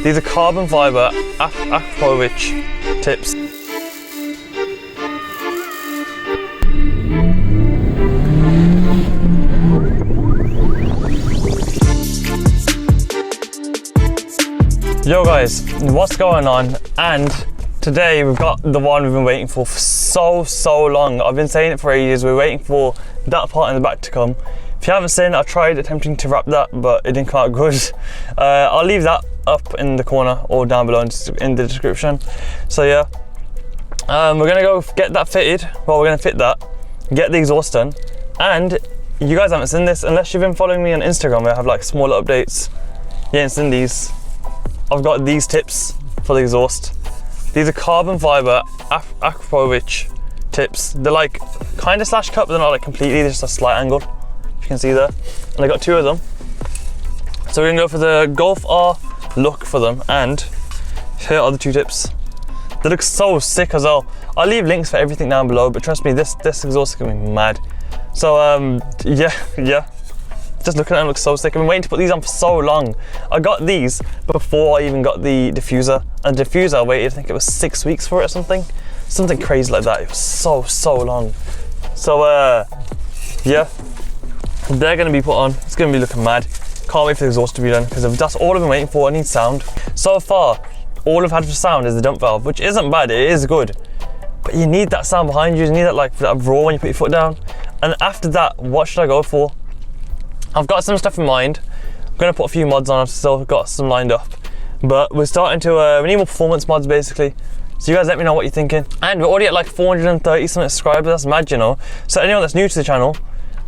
These are carbon fibre Akropovic tips. Yo guys, what's going on? And today we've got the one we've been waiting for so long. I've been saying it for ages. We're waiting for that part in the back to come. If you haven't seen it, I tried attempting to wrap that, but it didn't come out good. I'll leave that up in the corner or down below in the description. So yeah, we're gonna go get that fitted. Well, we're gonna fit that, get the exhaust done, and you guys haven't seen this unless you've been following me on Instagram, where I have like smaller updates. You ain't seen these. I've got these tips for the exhaust. These are carbon fibre Akropovic tips. They're like kind of slash cut, but they're not like completely, they're just a slight angle, if you can see there. And I got two of them. So we're gonna go for the Golf R look for them, and here are the two tips. They look so sick as well. I'll leave links for everything down below, but trust me, this exhaust is gonna be mad. So yeah. Just looking at them, looks so sick. I've been waiting to put these on for so long. I got these before I even got the diffuser. And the diffuser, I waited, I think it was 6 weeks for it or something. Something crazy like that. It was so long. So yeah, they're gonna be put on. It's gonna be looking mad. Can't wait for the exhaust to be done, because that's all I've been waiting for. I need sound. So far, all I've had for sound is the dump valve, which isn't bad, it is good. But you need that sound behind you. You need that like that roar when you put your foot down. And after that, what should I go for? I've got some stuff in mind. I'm gonna put a few mods on. I've still got some lined up, but we're starting to we need more performance mods basically. So you guys let me know what you're thinking. And we're already at like 430 something subscribers. That's mad, you know. So anyone that's new to the channel,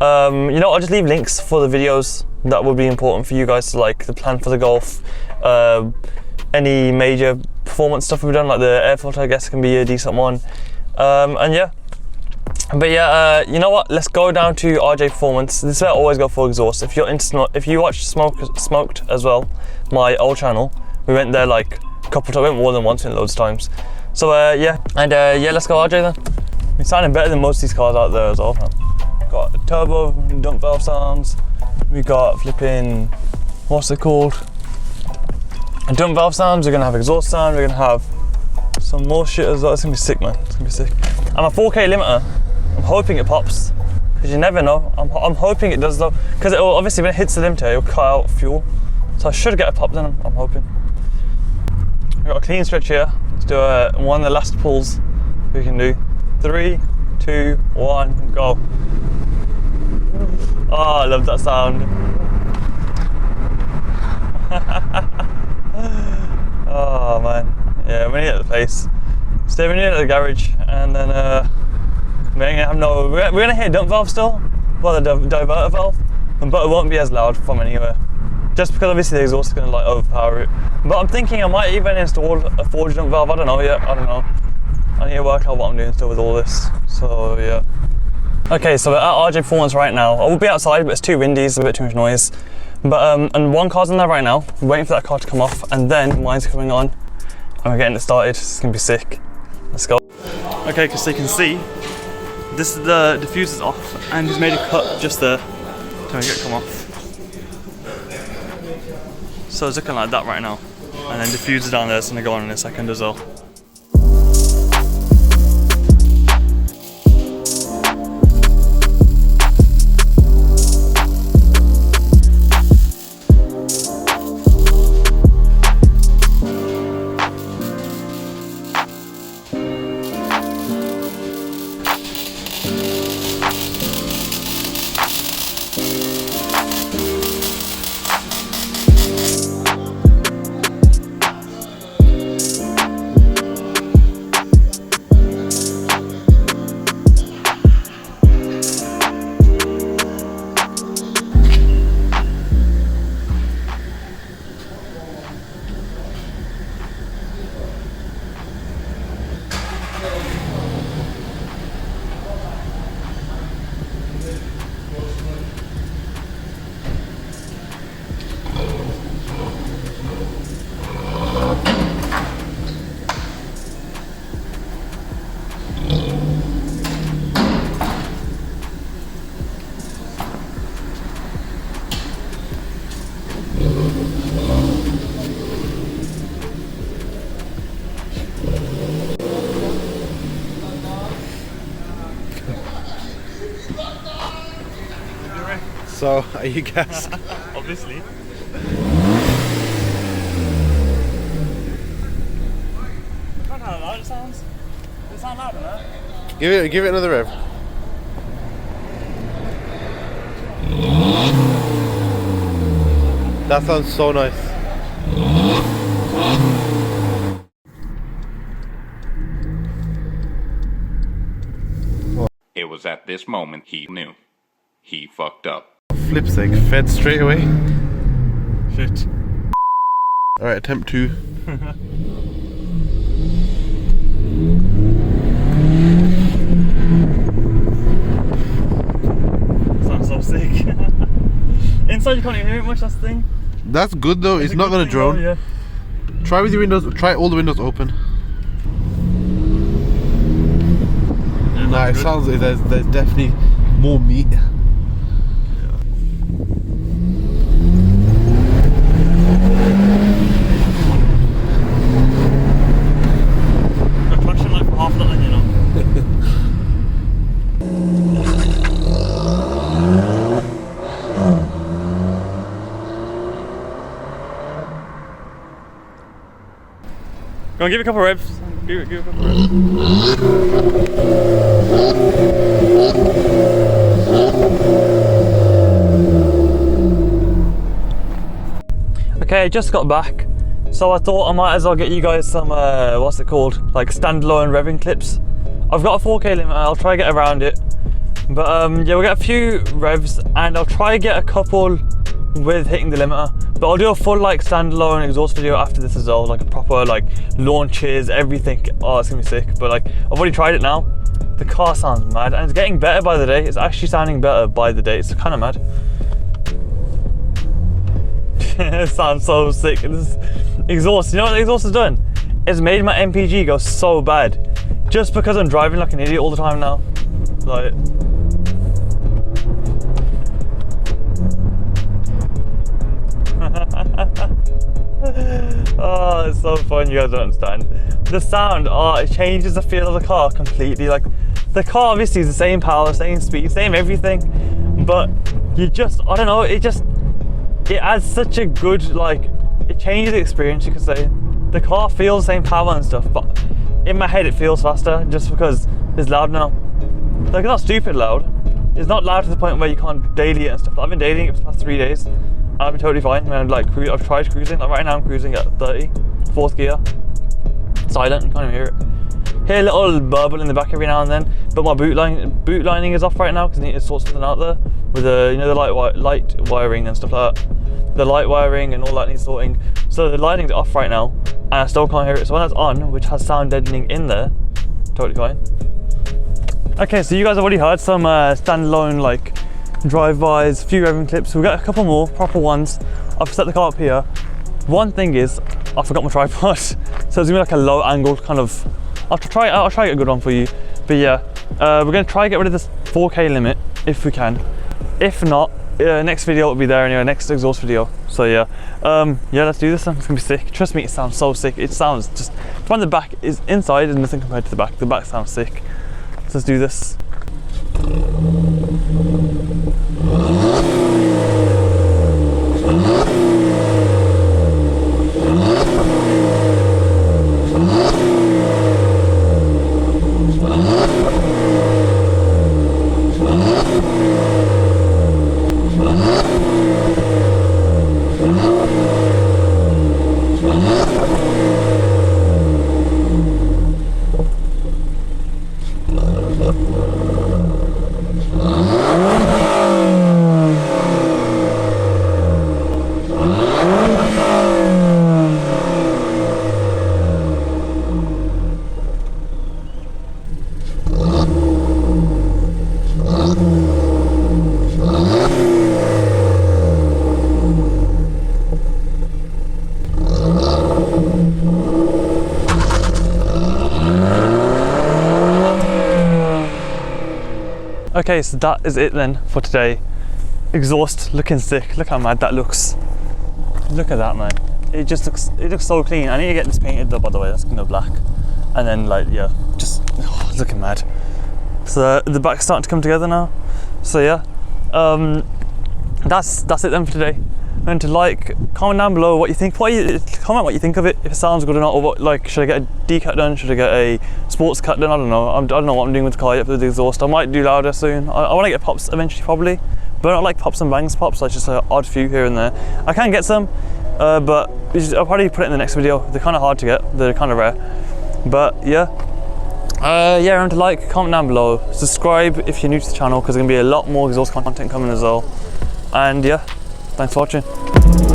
you know, I'll just leave links for the videos that would be important for you guys to like the plan for the Golf, any major performance stuff we've done, like the air filter I guess can be a decent one, and yeah. But yeah, you know what? Let's go down to RJ Performance. This is where I always go for exhaust. If you watch Smoked as well, my old channel, we went there like a couple times, went more than once, went loads of times. So yeah, and yeah, let's go RJ then. We're sounding better than most of these cars out there as well, man. Got turbo dump valve sounds. We got flipping, what's it called? Dump valve sounds. We're gonna have exhaust sound. We're gonna have some more shit as well. It's gonna be sick, man. It's gonna be sick. And a 4K limiter, I'm hoping it pops, because you never know. I'm hoping it does though, because it will obviously, when it hits the limiter, it'll cut out fuel. So I should get a pop then, I'm hoping. We've got a clean stretch here. Let's do one of the last pulls we can do. 3, 2, 1, go. Oh, I love that sound. Oh man, yeah, we need it at the place. So we need it at the garage, and then we're gonna hear dump valve still, well the diverter valve, but it won't be as loud from anywhere, just because obviously the exhaust is gonna like overpower it. But I'm thinking I might even install a forged dump valve. I don't know yet. I don't know. I need to work out what I'm doing still with all this. So yeah. Okay, so we're at RJ Performance right now. I will be outside, but it's too windy. It's a bit too much noise. But and one car's in there right now. We're waiting for that car to come off, and then mine's coming on, and we're getting it started. It's gonna be sick. Let's go. Okay, because you can see, this is the diffuser's off, and he's made a cut just there to make it come off. So it's looking like that right now, and then diffuser down there is gonna go on in a second as well. So, are you gassed? Obviously. I don't know how loud it sounds. Does it sound loud enough? Give it another rev. That sounds so nice. It was at this moment he knew. He fucked up. Flip's sake, fed straight away. Shit. Alright, attempt 2. Sounds so sick. Inside you can't even hear it much, that's the thing. That's good though, it's not gonna drone. Though, yeah. Try with your windows, try all the windows open. Yeah, Nah, it good. sounds like there's definitely more meat. I'm crashing like for half that then, you know. Go on, give it a couple of revs. Give it a couple of revs. Okay, I just got back, so I thought I might as well get you guys some, what's it called? Like standalone revving clips. I've got a 4K limit, I'll try to get around it. But yeah, we'll get a few revs and I'll try to get a couple with hitting the limiter. But I'll do a full like standalone exhaust video after this as well, like a proper like launches, everything. Oh, it's gonna be sick. But like I've already tried it now. The car sounds mad and it's getting better by the day. It's actually sounding better by the day. It's kind of mad. It sounds so sick. This exhaust, you know what the exhaust has done? It's made my MPG go so bad just because I'm driving like an idiot all the time now. Like, oh, it's so fun. You guys don't understand. The sound, oh, it changes the feel of the car completely. Like, the car obviously is the same power, same speed, same everything, but you just, I don't know, it adds such a good, like, it changes the experience, you could say. The car feels the same power and stuff, but in my head it feels faster just because it's loud now. Like, it's not stupid loud. It's not loud to the point where you can't daily it and stuff. I've been dailying it for the past 3 days. And I've been totally fine. And like, I've tried cruising. Like right now I'm cruising at 30, 4th gear. Silent, you can't even hear it. Hear a little burble in the back every now and then. But my boot lining is off right now because I need to sort something out there. With the, you know, the light wiring and stuff like that. The light wiring and all that needs sorting. So the lighting's off right now. And I still can't hear it. So when that's on, which has sound deadening in there, totally fine. Okay, so you guys have already heard some standalone like drive-bys, a few revving clips. We've got a couple more proper ones. I've set the car up here. One thing is, I forgot my tripod, so it's gonna be like a low angle kind of. I'll try to get a good one for you. But yeah, we're gonna try to get rid of this 4K limit if we can. If not, next video will be there anyway. Next exhaust video. So yeah, yeah, let's do this. It's gonna be sick. Trust me, it sounds so sick. It sounds just. When the back is inside, is nothing compared to the back. The back sounds sick. So let's do this. Okay, so that is it then for today. Exhaust looking sick. Look how mad that looks. Look at that, man. It looks so clean. I need to get this painted though, by the way. That's gonna go black. And then like, yeah, just it's looking mad. So the back's starting to come together now. So yeah, that's it then for today. Remember to like, comment down below what you think. Comment what you think of it, if it sounds good or not, or what, like, should I get a D-cut done? Should I get a sports cut done? I don't know. I don't know what I'm doing with the car yet for the exhaust. I might do louder soon. I want to get pops eventually, probably, but I don't like pops and bangs pops. Like just an odd few here and there. I can get some, but I'll probably put it in the next video. They're kind of hard to get. They're kind of rare. But yeah. Yeah, remember to like, comment down below, subscribe if you're new to the channel, because there's going to be a lot more exhaust content coming as well. And yeah, thanks for watching.